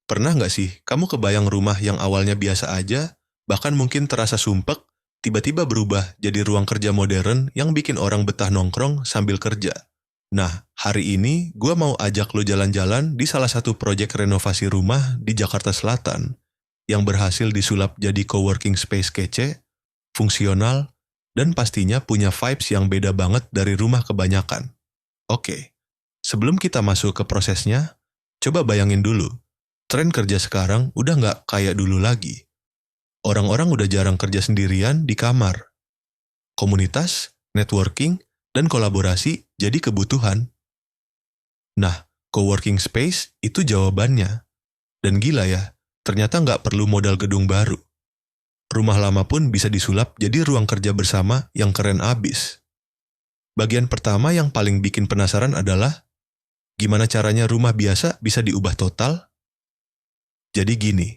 Pernah nggak sih kamu kebayang rumah yang awalnya biasa aja, bahkan mungkin terasa sumpek, tiba-tiba berubah jadi ruang kerja modern yang bikin orang betah nongkrong sambil kerja? Nah, hari ini gue mau ajak lo jalan-jalan di salah satu proyek renovasi rumah di Jakarta Selatan yang berhasil disulap jadi coworking space kece, fungsional, dan pastinya punya vibes yang beda banget dari rumah kebanyakan. Oke, sebelum kita masuk ke prosesnya, coba bayangin dulu. Tren kerja sekarang udah nggak kayak dulu lagi. Orang-orang udah jarang kerja sendirian di kamar. Komunitas, networking, dan kolaborasi jadi kebutuhan. Nah, coworking space itu jawabannya. Dan gila ya, ternyata nggak perlu modal gedung baru. Rumah lama pun bisa disulap jadi ruang kerja bersama yang keren abis. Bagian pertama yang paling bikin penasaran adalah gimana caranya rumah biasa bisa diubah total. Jadi gini,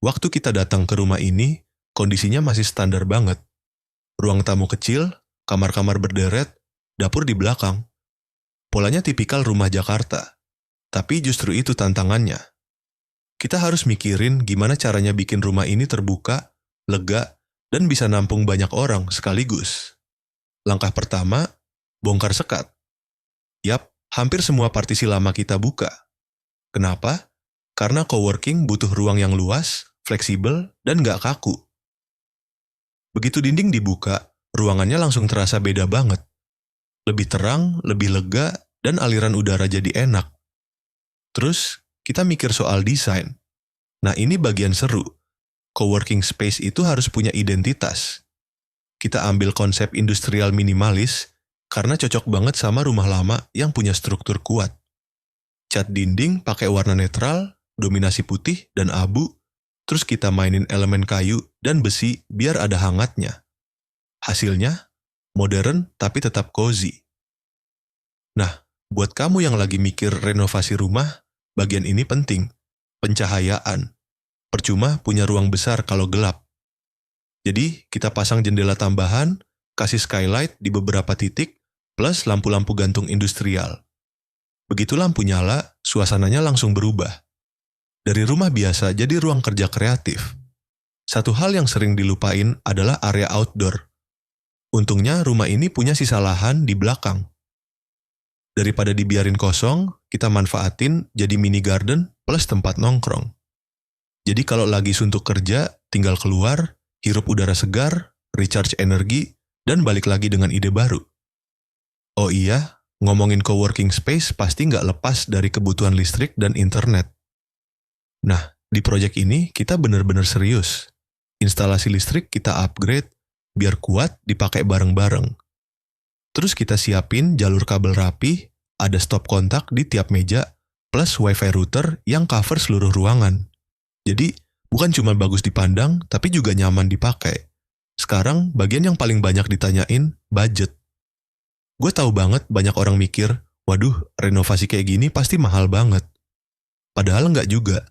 waktu kita datang ke rumah ini, kondisinya masih standar banget. Ruang tamu kecil, kamar-kamar berderet, dapur di belakang. Polanya tipikal rumah Jakarta. Tapi justru itu tantangannya. Kita harus mikirin gimana caranya bikin rumah ini terbuka, lega, dan bisa nampung banyak orang sekaligus. Langkah pertama, bongkar sekat. Yap, hampir semua partisi lama kita buka. Kenapa? Karena coworking butuh ruang yang luas, fleksibel, dan nggak kaku. Begitu dinding dibuka, ruangannya langsung terasa beda banget. Lebih terang, lebih lega, dan aliran udara jadi enak. Terus, kita mikir soal desain. Nah, ini bagian seru. Coworking space itu harus punya identitas. Kita ambil konsep industrial minimalis, karena cocok banget sama rumah lama yang punya struktur kuat. Cat dinding pakai warna netral, dominasi putih dan abu, terus kita mainin elemen kayu dan besi biar ada hangatnya. Hasilnya, modern tapi tetap cozy. Nah, buat kamu yang lagi mikir renovasi rumah, bagian ini penting. Pencahayaan. Percuma punya ruang besar kalau gelap. Jadi, kita pasang jendela tambahan, kasih skylight di beberapa titik, plus lampu-lampu gantung industrial. Begitu lampu nyala, suasananya langsung berubah. Dari rumah biasa jadi ruang kerja kreatif. Satu hal yang sering dilupain adalah area outdoor. Untungnya rumah ini punya sisa lahan di belakang. Daripada dibiarin kosong, kita manfaatin jadi mini garden plus tempat nongkrong. Jadi kalau lagi suntuk kerja, tinggal keluar, hirup udara segar, recharge energi, dan balik lagi dengan ide baru. Oh iya, ngomongin coworking space pasti nggak lepas dari kebutuhan listrik dan internet. Nah, di proyek ini kita benar-benar serius. Instalasi listrik kita upgrade biar kuat dipakai bareng-bareng. Terus kita siapin jalur kabel rapi, ada stop kontak di tiap meja, plus wifi router yang cover seluruh ruangan. Jadi, bukan cuma bagus dipandang, tapi juga nyaman dipakai. Sekarang, bagian yang paling banyak ditanyain, budget. Gue tahu banget banyak orang mikir, waduh, renovasi kayak gini pasti mahal banget. Padahal nggak juga.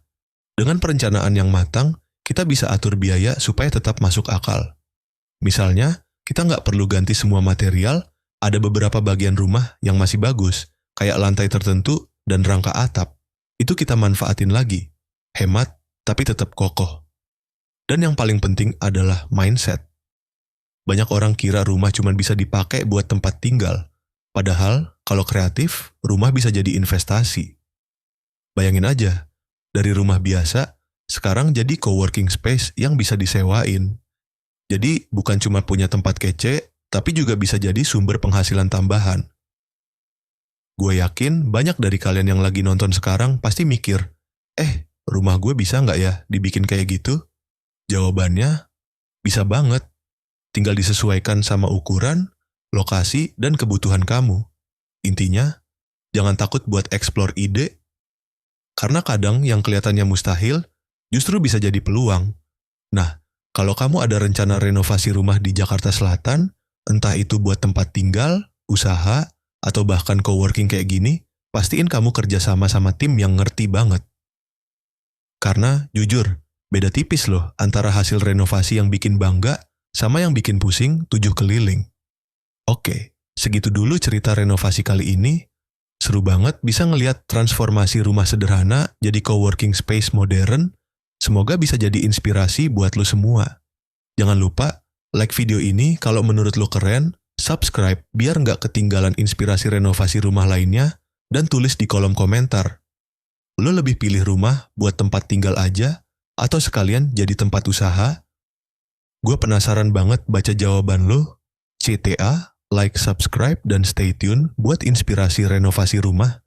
Dengan perencanaan yang matang, kita bisa atur biaya supaya tetap masuk akal. Misalnya, kita nggak perlu ganti semua material, ada beberapa bagian rumah yang masih bagus, kayak lantai tertentu dan rangka atap. Itu kita manfaatin lagi. Hemat, tapi tetap kokoh. Dan yang paling penting adalah mindset. Banyak orang kira rumah cuma bisa dipakai buat tempat tinggal. Padahal, kalau kreatif, rumah bisa jadi investasi. Bayangin aja, dari rumah biasa, sekarang jadi coworking space yang bisa disewain. Jadi bukan cuma punya tempat kece, tapi juga bisa jadi sumber penghasilan tambahan. Gue yakin banyak dari kalian yang lagi nonton sekarang pasti mikir, rumah gue bisa nggak ya dibikin kayak gitu? Jawabannya, bisa banget. Tinggal disesuaikan sama ukuran, lokasi, dan kebutuhan kamu. Intinya, jangan takut buat explore ide, karena kadang yang kelihatannya mustahil, justru bisa jadi peluang. Nah, kalau kamu ada rencana renovasi rumah di Jakarta Selatan, entah itu buat tempat tinggal, usaha, atau bahkan coworking kayak gini, pastiin kamu kerja sama tim yang ngerti banget. Karena, jujur, beda tipis loh antara hasil renovasi yang bikin bangga sama yang bikin pusing 7 keliling. Oke, segitu dulu cerita renovasi kali ini. Seru banget bisa ngeliat transformasi rumah sederhana jadi coworking space modern. Semoga bisa jadi inspirasi buat lo semua. Jangan lupa, like video ini kalau menurut lo keren, subscribe biar nggak ketinggalan inspirasi renovasi rumah lainnya, dan tulis di kolom komentar. Lo lebih pilih rumah buat tempat tinggal aja, atau sekalian jadi tempat usaha? Gue penasaran banget baca jawaban lo. CTA, like, subscribe, dan stay tune buat inspirasi renovasi rumah.